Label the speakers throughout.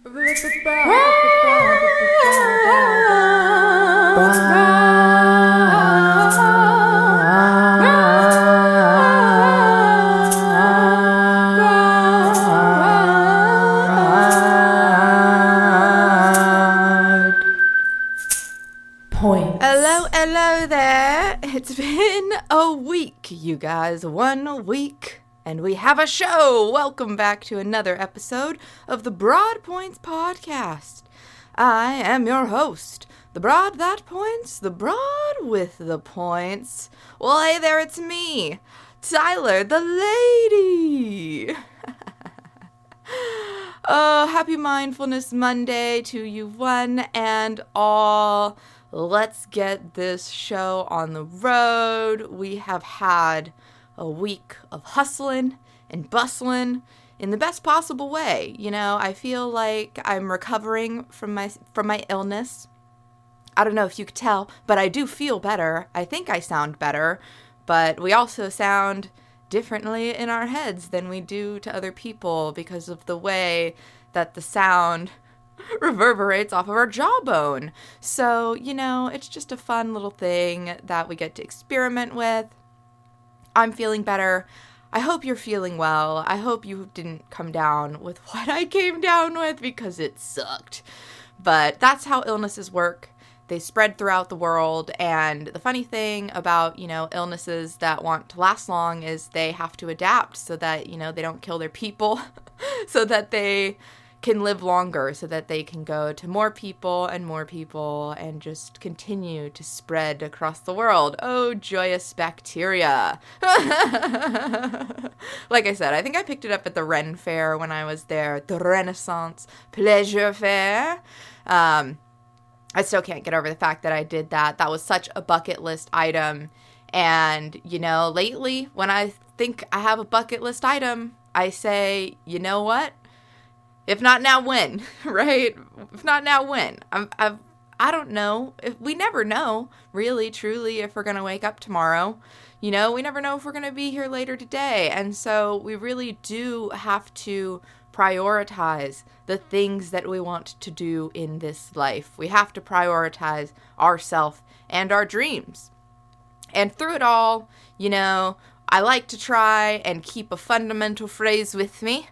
Speaker 1: Hello there. It's been a week, you guys. 1 week. And we have a show. Welcome back to another episode of the Broad Points Podcast. I am your host, the Broad That Points, the Broad with the Points. Well, hey there, it's me, Tyler, the lady. Happy Mindfulness Monday to you one and all. Let's get this show on the road. We have had a week of hustling and bustling in the best possible way. You know, I feel like I'm recovering from my illness. I don't know if you could tell, but I do feel better. I think I sound better, but we also sound differently in our heads than we do to other people because of the way that the sound reverberates off of our jawbone. So, you know, it's just a fun little thing that we get to experiment with. I'm feeling better. I hope you're feeling well. I hope you didn't come down with what I came down with because it sucked. But that's how illnesses work. They spread throughout the world. And the funny thing about, you know, illnesses that want to last long is they have to adapt so that, you know, they don't kill their people, so that they can live longer, so that they can go to more people and just continue to spread across the world. Oh, joyous bacteria. Like I said, I think I picked it up at the Ren Fair when I was there, the Renaissance Pleasure Fair. I still can't get over the fact that I did that. That was such a bucket list item. And, you know, lately, when I think I have a bucket list item, I say, you know what? If not now, when? Right? If not now, when? I don't know. We never know, really, truly, if we're going to wake up tomorrow. You know, we never know if we're going to be here later today. And so we really do have to prioritize the things that we want to do in this life. We have to prioritize ourselves and our dreams. And through it all, you know, I like to try and keep a fundamental phrase with me.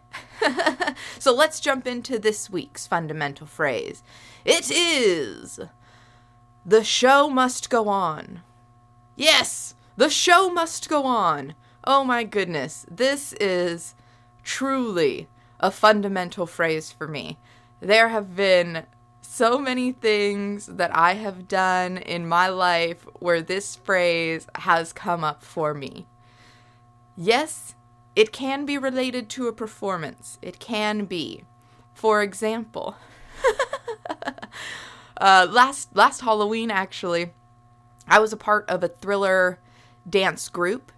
Speaker 1: So let's jump into this week's fundamental phrase. It is, the show must go on. Yes, the show must go on. Oh my goodness, this is truly a fundamental phrase for me. There have been so many things that I have done in my life where this phrase has come up for me. Yes, it can be related to a performance. It can be. For example, last Halloween, actually, I was a part of a Thriller dance group,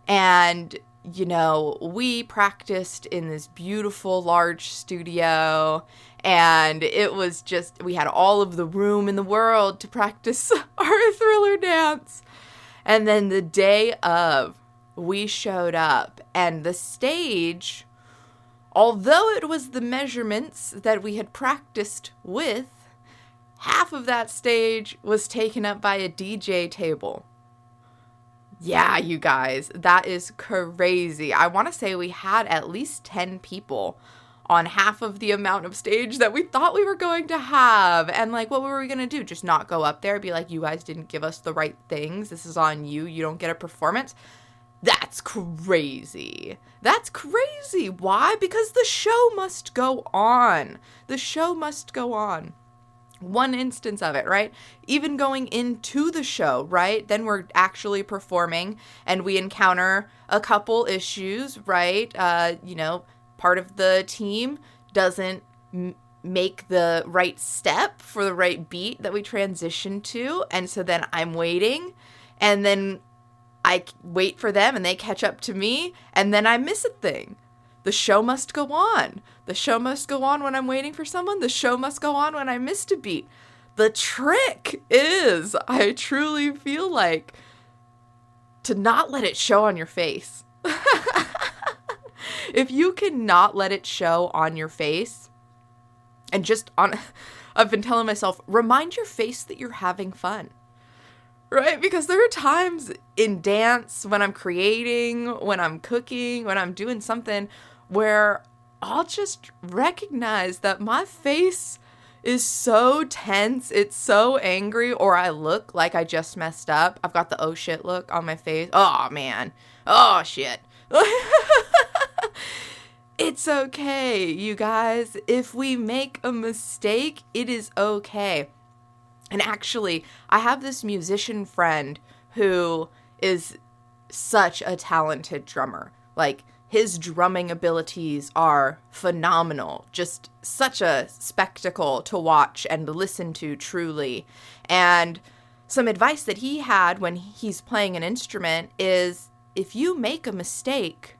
Speaker 1: and, you know, we practiced in this beautiful, large studio, and it was just, we had all of the room in the world to practice our Thriller dance. And then the day of, we showed up, and the stage, although it was the measurements that we had practiced with, half of that stage was taken up by a DJ table. Yeah, you guys, that is crazy. I want to say we had at least 10 people on half of the amount of stage that we thought we were going to have. And like, what were we going to do? Just not go up there, be like, you guys didn't give us the right things. This is on you. You don't get a performance. That's crazy. That's crazy. Why? Because the show must go on. The show must go on. One instance of it, right? Even going into the show, right? Then we're actually performing and we encounter a couple issues, right? You know, part of the team doesn't make the right step for the right beat that we transition to. And so then I'm waiting, and then I wait for them and they catch up to me, and then I miss a thing. The show must go on. The show must go on when I'm waiting for someone. The show must go on when I missed a beat. The trick is, I truly feel like, to not let it show on your face. If you cannot let it show on your face, And I've been telling myself, remind your face that you're having fun. Right? Because there are times in dance, when I'm creating, when I'm cooking, when I'm doing something, where I'll just recognize that my face is so tense, it's so angry, or I look like I just messed up. I've got the oh shit look on my face. Oh man. Oh shit. It's okay, you guys. If we make a mistake, it is okay. And actually, I have this musician friend who is such a talented drummer. Like, his drumming abilities are phenomenal. Just such a spectacle to watch and listen to, truly. And some advice that he had when he's playing an instrument is, if you make a mistake,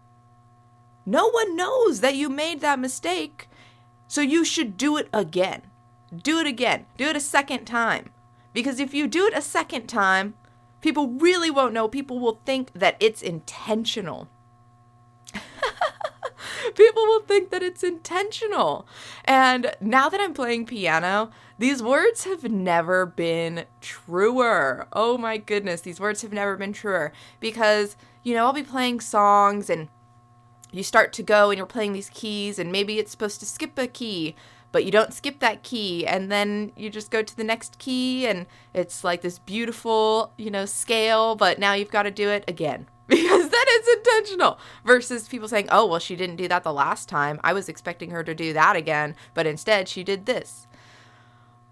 Speaker 1: no one knows that you made that mistake, so you should do it again. Do it again. Do it a second time. Because if you do it a second time, people really won't know. People will think that it's intentional. People will think that it's intentional. And now that I'm playing piano, these words have never been truer. Oh my goodness, these words have never been truer. Because, I'll be playing songs and you start to go and you're playing these keys and maybe it's supposed to skip a key, but you don't skip that key, and then you just go to the next key and it's like this beautiful, scale, but now you've got to do it again because that is intentional, versus people saying, oh, well, she didn't do that the last time. I was expecting her to do that again, but instead she did this.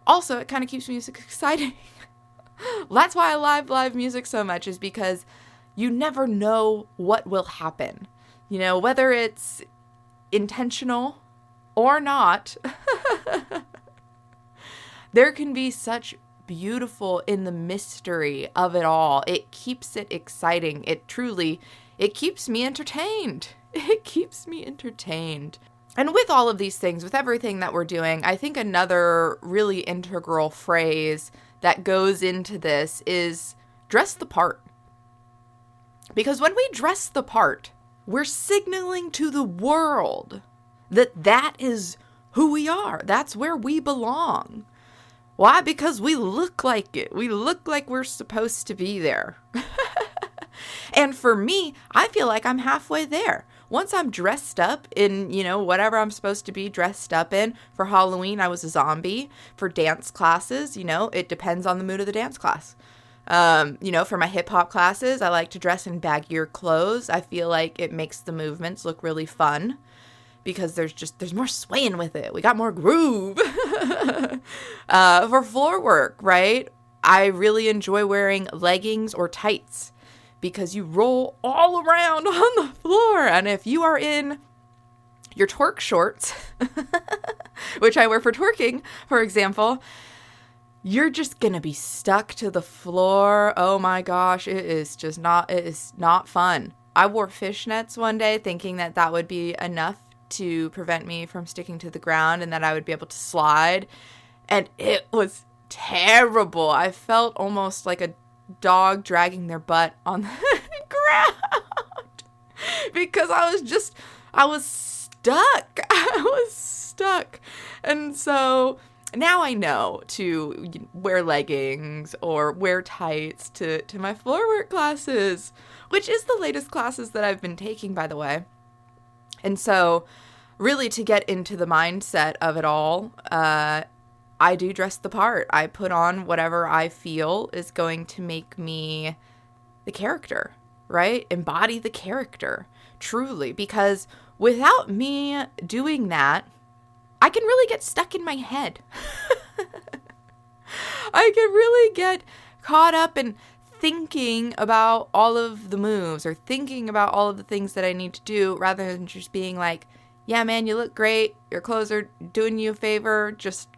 Speaker 1: Also, it kind of keeps music exciting. That's why I love live music so much, is because you never know what will happen. Whether it's intentional or not, there can be such beautiful in the mystery of it all. It keeps it exciting. It keeps me entertained. It keeps me entertained. And with all of these things, with everything that we're doing, I think another really integral phrase that goes into this is dress the part. Because when we dress the part, we're signaling to the world that is who we are. That's where we belong. Why? Because we look like it. We look like we're supposed to be there. And for me, I feel like I'm halfway there. Once I'm dressed up in, whatever I'm supposed to be dressed up in. For Halloween, I was a zombie. For dance classes, it depends on the mood of the dance class. For my hip hop classes, I like to dress in baggier clothes. I feel like it makes the movements look really fun because there's more swaying with it. We got more groove. For floor work, right? I really enjoy wearing leggings or tights because you roll all around on the floor. And if you are in your twerk shorts, which I wear for twerking, for example, you're just going to be stuck to the floor. Oh my gosh, it is not fun. I wore fishnets one day thinking that would be enough to prevent me from sticking to the ground and that I would be able to slide. And it was terrible. I felt almost like a dog dragging their butt on the ground because I was stuck. I was stuck. And so now I know to wear leggings or wear tights to my floor work classes, which is the latest classes that I've been taking, by the way. And so really to get into the mindset of it all, I do dress the part. I put on whatever I feel is going to make me the character, right? Embody the character, truly. Because without me doing that, I can really get stuck in my head. I can really get caught up in thinking about all of the moves or thinking about all of the things that I need to do rather than just being like, yeah, man, you look great. Your clothes are doing you a favor. Just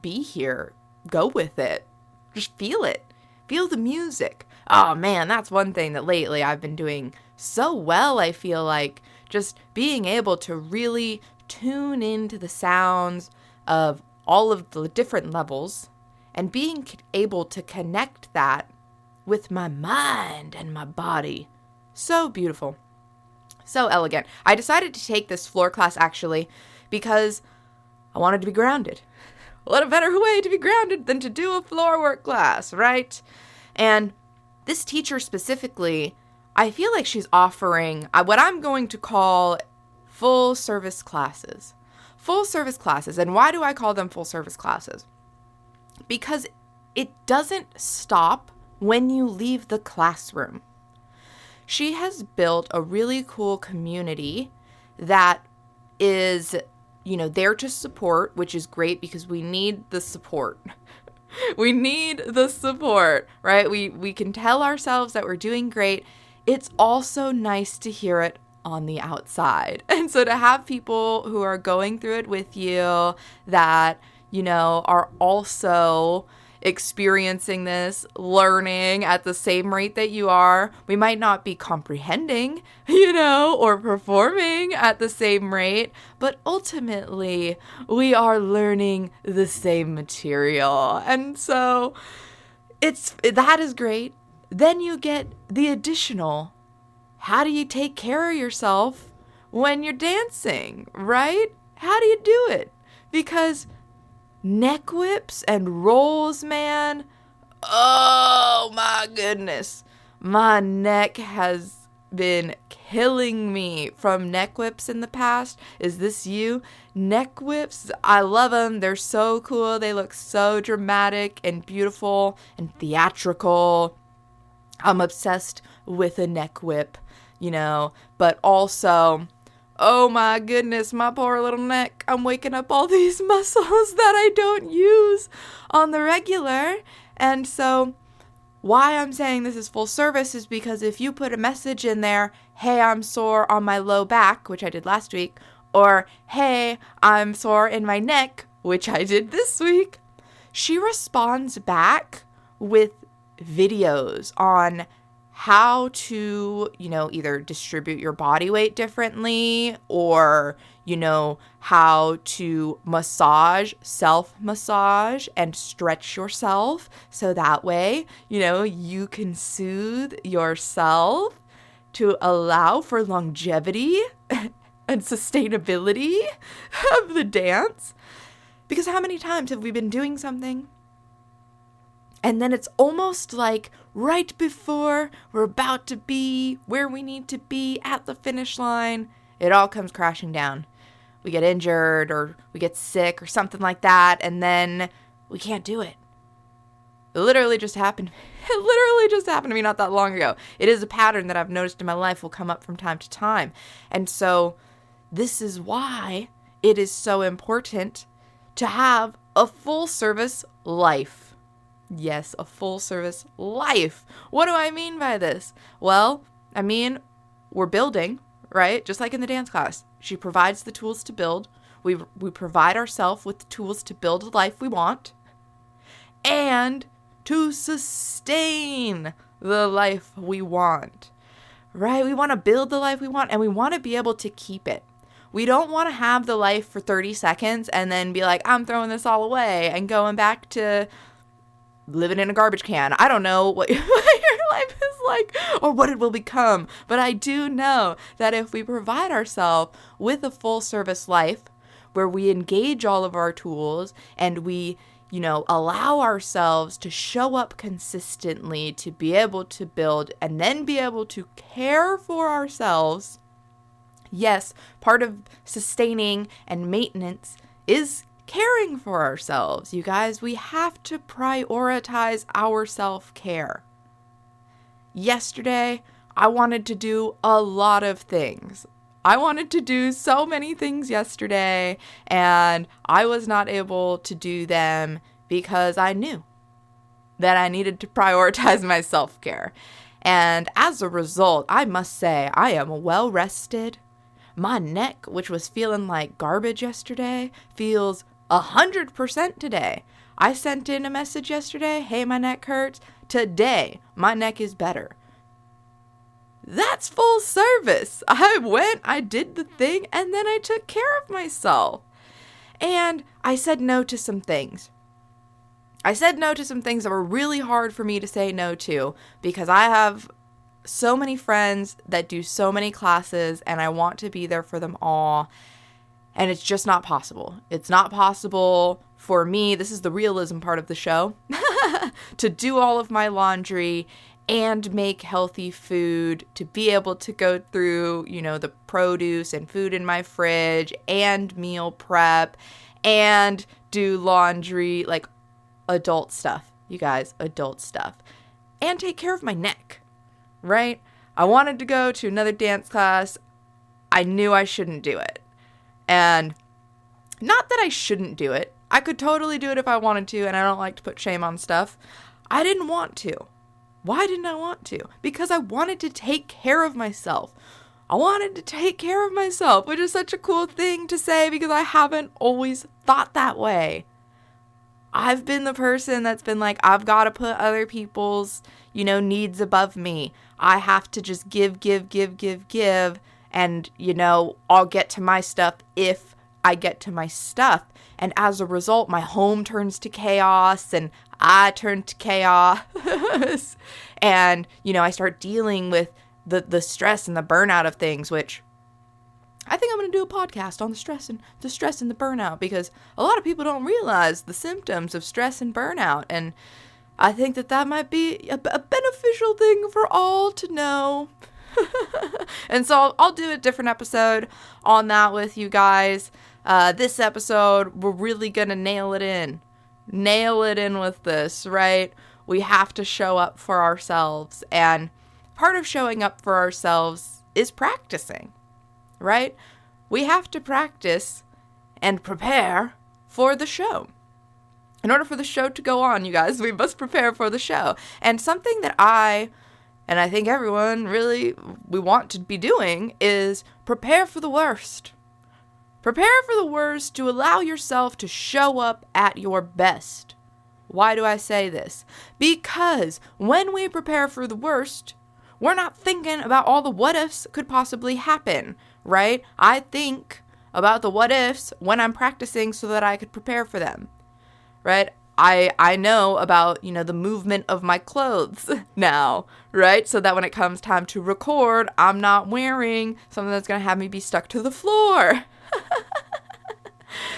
Speaker 1: be here. Go with it. Just feel it. Feel the music. Oh man, that's one thing that lately I've been doing so well, I feel like. Just being able to really tune into the sounds of all of the different levels and being able to connect that with my mind and my body. So beautiful. So elegant. I decided to take this floor class actually because I wanted to be grounded. What a better way to be grounded than to do a floor work class, right? And this teacher specifically, I feel like she's offering what I'm going to call full service classes. Full service classes. And why do I call them full service classes? Because it doesn't stop when you leave the classroom. She has built a really cool community that is, there to support, which is great because we need the support. We need the support, right? We can tell ourselves that we're doing great. It's also nice to hear it on the outside. And so to have people who are going through it with you that, are also experiencing this, learning at the same rate that you are. We might not be comprehending, or performing at the same rate, but ultimately we are learning the same material. And so that is great. Then you get the additional, how do you take care of yourself when you're dancing, right? How do you do it? Because neck whips and rolls, man. Oh my goodness. My neck has been killing me from neck whips in the past. Is this you? Neck whips, I love them. They're so cool. They look so dramatic and beautiful and theatrical. I'm obsessed with a neck whip, but also, oh my goodness, my poor little neck. I'm waking up all these muscles that I don't use on the regular. And so why I'm saying this is full service is because if you put a message in there, hey, I'm sore on my low back, which I did last week, or hey, I'm sore in my neck, which I did this week, she responds back with videos on how to, either distribute your body weight differently or, how to self-massage and stretch yourself. So that way, you can soothe yourself to allow for longevity and sustainability of the dance. Because how many times have we been doing something and then it's almost like right before we're about to be where we need to be at the finish line, it all comes crashing down. We get injured or we get sick or something like that, and then we can't do it. It literally just happened. It literally just happened to me not that long ago. It is a pattern that I've noticed in my life will come up from time to time. And so this is why it is so important to have a full service life. Yes, a full service life. What do I mean by this? Well, we're building, right? Just like in the dance class. She provides the tools to build. We provide ourselves with the tools to build the life we want and to sustain the life we want, right? We want to build the life we want and we want to be able to keep it. We don't want to have the life for 30 seconds and then be like, I'm throwing this all away and going back to living in a garbage can. I don't know what your life is like or what it will become, but I do know that if we provide ourselves with a full service life where we engage all of our tools and we, allow ourselves to show up consistently to be able to build and then be able to care for ourselves. Yes, part of sustaining and maintenance is caring for ourselves. You guys, we have to prioritize our self-care. Yesterday, I wanted to do a lot of things. I wanted to do so many things yesterday, and I was not able to do them because I knew that I needed to prioritize my self-care. And as a result, I must say, I am well rested. My neck, which was feeling like garbage yesterday, feels 100% today. I sent in a message yesterday, hey, my neck hurts. Today, my neck is better. That's full service. I went, I did the thing, and then I took care of myself. And I said no to some things. I said no to some things that were really hard for me to say no to because I have so many friends that do so many classes and I want to be there for them all. And it's just not possible. It's not possible for me, this is the realism part of the show, to do all of my laundry and make healthy food, to be able to go through, the produce and food in my fridge and meal prep and do laundry, like adult stuff, you guys, adult stuff, and take care of my neck, right? I wanted to go to another dance class. I knew I shouldn't do it. And not that I shouldn't do it. I could totally do it if I wanted to, and I don't like to put shame on stuff. I didn't want to. Why didn't I want to? Because I wanted to take care of myself. I wanted to take care of myself, which is such a cool thing to say because I haven't always thought that way. I've been the person that's been like, I've got to put other people's, needs above me. I have to just give. And, I'll get to my stuff if I get to my stuff. And as a result, my home turns to chaos and I turn to chaos. And, I start dealing with the stress and the burnout of things, which I think I'm going to do a podcast on the stress and the burnout, because a lot of people don't realize the symptoms of stress and burnout. And I think that might be a beneficial thing for all to know. And so I'll do a different episode on that with you guys. This episode, we're really going to nail it in with this, right? We have to show up for ourselves. And part of showing up for ourselves is practicing, right? We have to practice and prepare for the show. In order for the show to go on, you guys, we must prepare for the show. And something that I think everyone really, we want to be doing is prepare for the worst. Prepare for the worst to allow yourself to show up at your best. Why do I say this? Because when we prepare for the worst, we're not thinking about all the what ifs could possibly happen, right? I think about the what ifs when I'm practicing so that I could prepare for them, right? I know about, the movement of my clothes now, right? So that when it comes time to record, I'm not wearing something that's going to have me be stuck to the floor.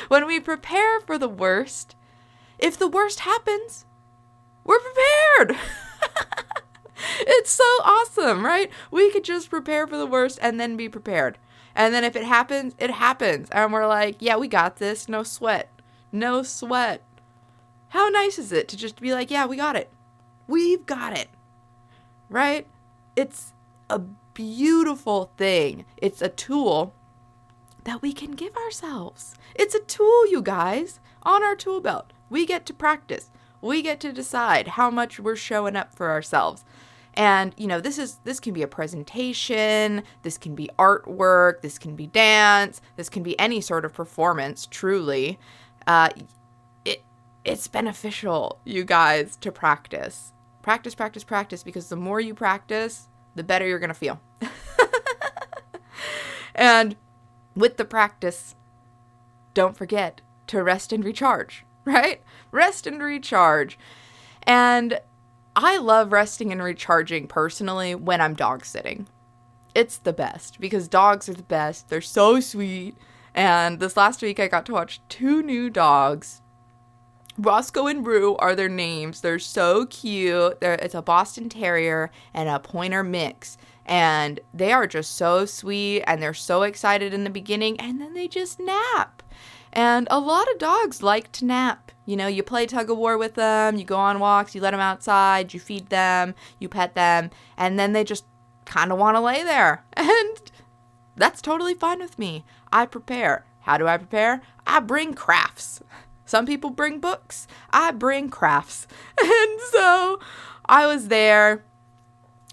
Speaker 1: When we prepare for the worst, if the worst happens, we're prepared. It's so awesome, right? We could just prepare for the worst and then be prepared. And then if it happens, it happens. And we're like, yeah, we got this. No sweat. No sweat. How nice is it to just be like, yeah, we got it. We've got it. Right? It's a beautiful thing. It's a tool that we can give ourselves. It's a tool, you guys, on our tool belt. We get to practice. We get to decide how much we're showing up for ourselves. And, this can be a presentation, this can be artwork, this can be dance, this can be any sort of performance, truly. It's beneficial, you guys, to practice. Practice, because the more you practice, the better you're going to feel. And with the practice, don't forget to rest and recharge, right? Rest and recharge. And I love resting and recharging personally when I'm dog sitting. It's the best because dogs are the best. They're so sweet. And this last week I got to watch 2 new dogs. Roscoe and Rue are their names. They're so cute. It's a Boston Terrier and a Pointer mix. And they are just so sweet and they're so excited in the beginning and then they just nap. And a lot of dogs like to nap. You play tug of war with them, you go on walks, you let them outside, you feed them, you pet them, and then they just kind of want to lay there. And that's totally fine with me. I prepare. How do I prepare? I bring crafts. Some people bring books. I bring crafts. And so I was there.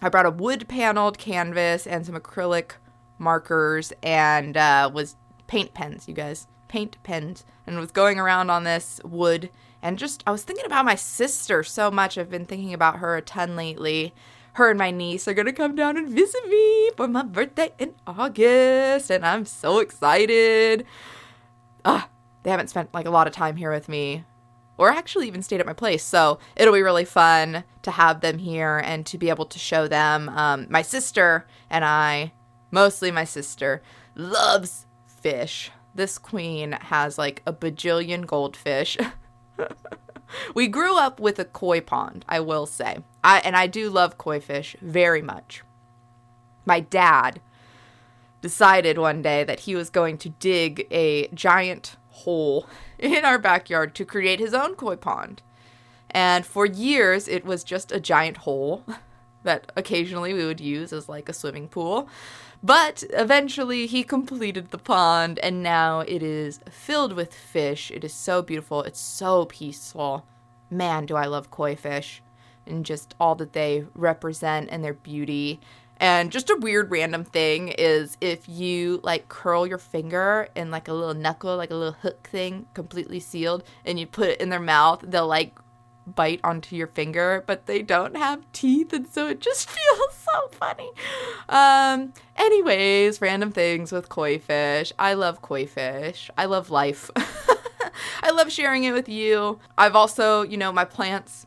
Speaker 1: I brought a wood-paneled canvas and some acrylic markers and was paint pens, you guys. Paint pens. And was going around on this wood. And I was thinking about my sister so much. I've been thinking about her a ton lately. Her and my niece are going to come down and visit me for my birthday in August. And I'm so excited. They haven't spent a lot of time here with me. Or actually even stayed at my place. So it'll be really fun to have them here and to be able to show them. My sister and I, mostly my sister, loves fish. this queen has like a bajillion goldfish. We grew up with a koi pond, I will say. I do love koi fish very much. My dad decided one day that he was going to dig a giant hole in our backyard to create his own koi pond. And for years, it was just a giant hole that occasionally we would use as like a swimming pool. But eventually he completed the pond, and now it is filled with fish. It is so beautiful. It's so peaceful. Man, do I love koi fish and just all that they represent and their beauty. And just a weird random thing is if you like curl your finger in like a little knuckle, like a little hook thing, completely sealed, and you put it in their mouth, they'll like bite onto your finger, but they don't have teeth, and so it just feels so funny. Anyways, random things with koi fish. I love koi fish. I love life. I love sharing it with you. I've also, my plants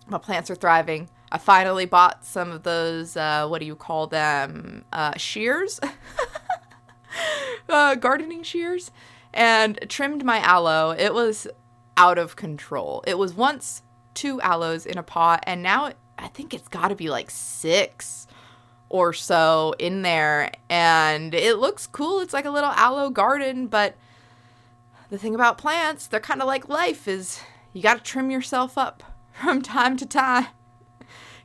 Speaker 1: are thriving. I finally bought some of those, what do you call them? Shears? Gardening shears. And trimmed my aloe. It was out of control. It was once 2 aloes in a pot, and now I think it's got to be like 6 or so in there, and it looks cool. It's like a little aloe garden, but the thing about plants, they're kind of like life, is you got to trim yourself up from time to time.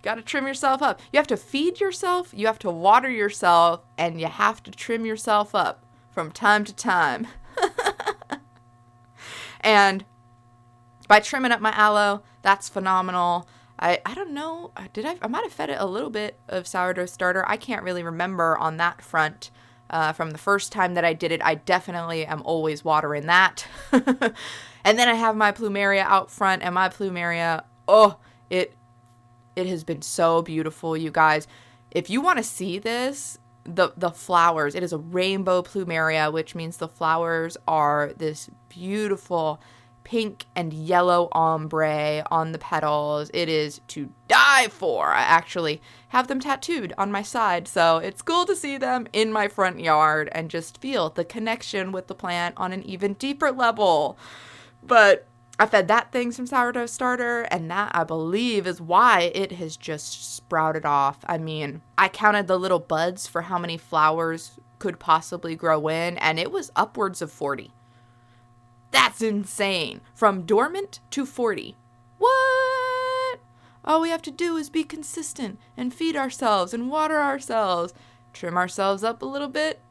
Speaker 1: Got to trim yourself up. You have to feed yourself, you have to water yourself, and you have to trim yourself up from time to time. And by trimming up my aloe, that's phenomenal. I don't know, I might have fed it a little bit of sourdough starter. I can't really remember on that front. From the first time that I did it, I definitely am always watering that. And then I have my plumeria out front, and my plumeria, it has been so beautiful, you guys. If you want to see this, the flowers, it is a rainbow plumeria, which means the flowers are this beautiful pink and yellow ombre on the petals. It is to die for. I actually have them tattooed on my side, so it's cool to see them in my front yard and just feel the connection with the plant on an even deeper level. But I fed that thing some sourdough starter, and that, I believe, is why it has just sprouted off. I mean, I counted the little buds for how many flowers could possibly grow in, and it was upwards of 40. That's insane. From dormant to 40. What? All we have to do is be consistent and feed ourselves and water ourselves, trim ourselves up a little bit,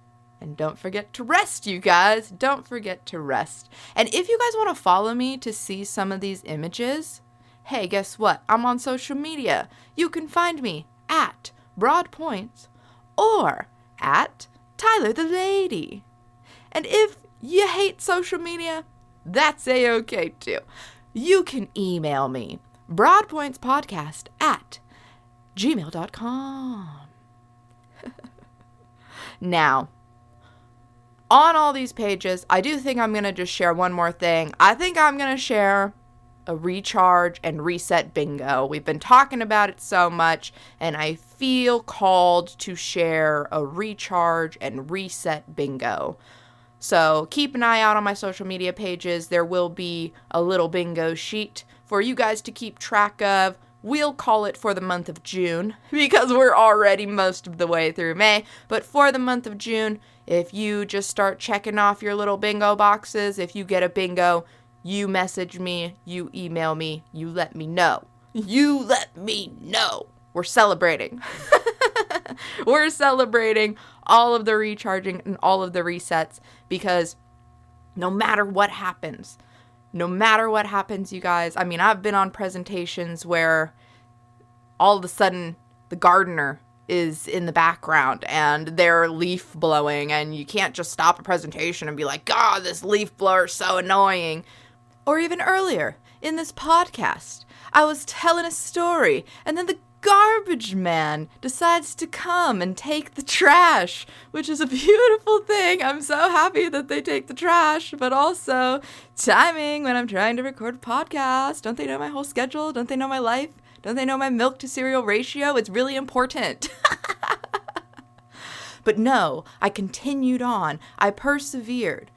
Speaker 1: and don't forget to rest, you guys. Don't forget to rest. And if you guys want to follow me to see some of these images, hey, guess what? I'm on social media. You can find me at Broadpoints or at Tyler the Lady. And if you hate social media, that's a-okay too. You can email me, broadpointspodcast@gmail.com. Now, on all these pages, I do think I'm going to just share one more thing. I think I'm going to share a recharge and reset bingo. We've been talking about it so much, and I feel called to share a recharge and reset bingo. So keep an eye out on my social media pages. There will be a little bingo sheet for you guys to keep track of. We'll call it for the month of June because we're already most of the way through May. But for the month of June, if you just start checking off your little bingo boxes, if you get a bingo, you message me, you email me, you let me know. You let me know. We're celebrating. We're celebrating all of the recharging and all of the resets because no matter what happens, you guys, I mean, I've been on presentations where all of a sudden the gardener is in the background and they're leaf blowing and you can't just stop a presentation and be like, God, this leaf blower is so annoying. Or even earlier in this podcast, I was telling a story and then the garbage man decides to come and take the trash, which is a beautiful thing. I'm so happy that they take the trash, but also timing when I'm trying to record a podcast. Don't they know my whole schedule? Don't they know my life? Don't they know my milk to cereal ratio? It's really important. But no, I continued on. I persevered.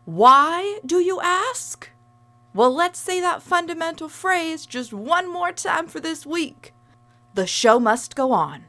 Speaker 1: Why, do you ask? Well, let's say that fundamental phrase just one more time for this week. The show must go on.